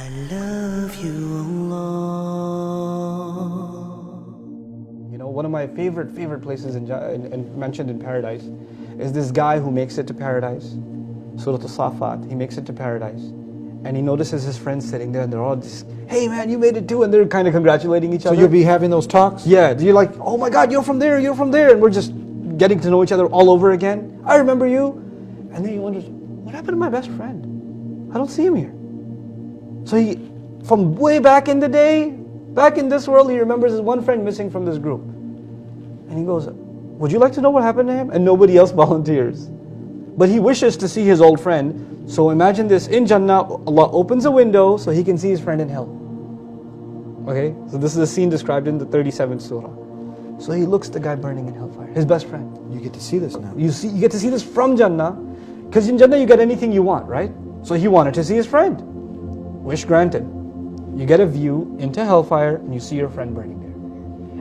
I love you, Allah. You know, one of my favorite places mentioned in paradise is this guy who makes it to paradise. Surah Al-Safat, he makes it to paradise. And he notices his friends sitting there and they're all just, hey man, you made it too. And they're kind of congratulating each other. So you'll be having those talks? Yeah, you're like, oh my God, you're from there. And we're just getting to know each other all over again. I remember you. And then he wonders, what happened to my best friend? I don't see him here. So he, from way back in the day, back in this world, he remembers his one friend missing from this group. And he goes, would you like to know what happened to him? And nobody else volunteers. But he wishes to see his old friend. So imagine this, in Jannah, Allah opens a window so he can see his friend in hell. Okay, so this is a scene described in the 37th surah. So he looks at the guy burning in hellfire, his best friend. You get to see this now. You get to see this from Jannah, because in Jannah you get anything you want, right? So he wanted to see his friend. Wish granted. You get a view into hellfire and you see your friend burning there.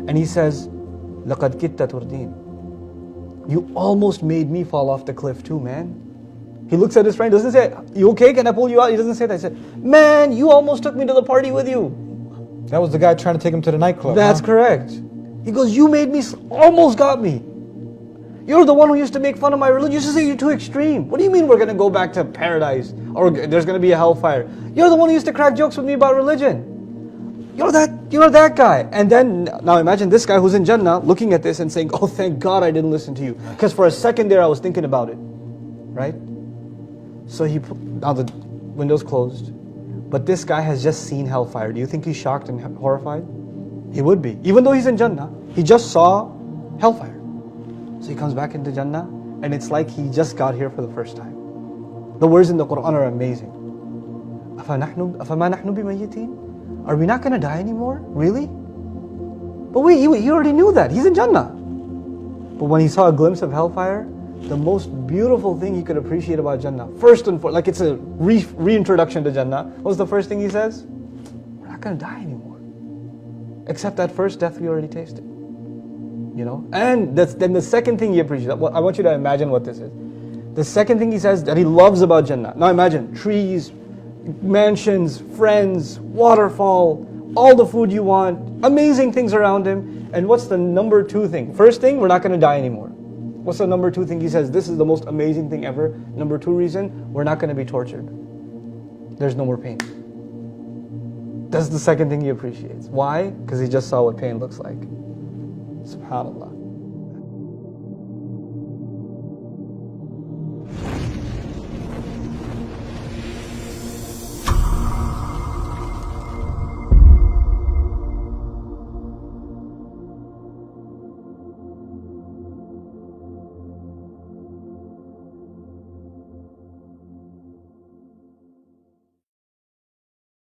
And he says, لَقَدْ كِدْتَ تُرْدِينَ. You almost made me fall off the cliff too, man. He looks at his friend, doesn't say, you okay, can I pull you out? He doesn't say that. He said, man, you almost took me to the party with you. That was the guy trying to take him to the nightclub. That's correct. He goes, you made me, almost got me. You're the one who used to make fun of my religion. You used to say you're too extreme. What do you mean we're going to go back to paradise? Or there's going to be a hellfire? You're the one who used to crack jokes with me about religion. You're that guy. And then, now imagine this guy who's in Jannah looking at this and saying, oh thank God I didn't listen to you. Because for a second there I was thinking about it. Right? So now the window's closed. But this guy has just seen hellfire. Do you think he's shocked and horrified? He would be. Even though he's in Jannah, he just saw hellfire. So he comes back into Jannah and it's like he just got here for the first time. The words in the Quran are amazing. أَفَمَا نَحْنُ بِمَيِّتِينَ? Are we not going to die anymore? Really? But wait, he already knew that. He's in Jannah. But when he saw a glimpse of hellfire, the most beautiful thing he could appreciate about Jannah, first and foremost, like it's a reintroduction to Jannah, what was the first thing he says? We're not going to die anymore. Except that first death we already tasted. You know? And then the second thing he appreciates, I want you to imagine what this is. The second thing he says that he loves about Jannah. Now imagine, trees, mansions, friends, waterfall, all the food you want, amazing things around him. And what's the number two thing? First thing, we're not going to die anymore. What's the number two thing? He says, this is the most amazing thing ever. Number two reason, we're not going to be tortured. There's no more pain. That's the second thing he appreciates. Why? Because he just saw what pain looks like. SubhanAllah.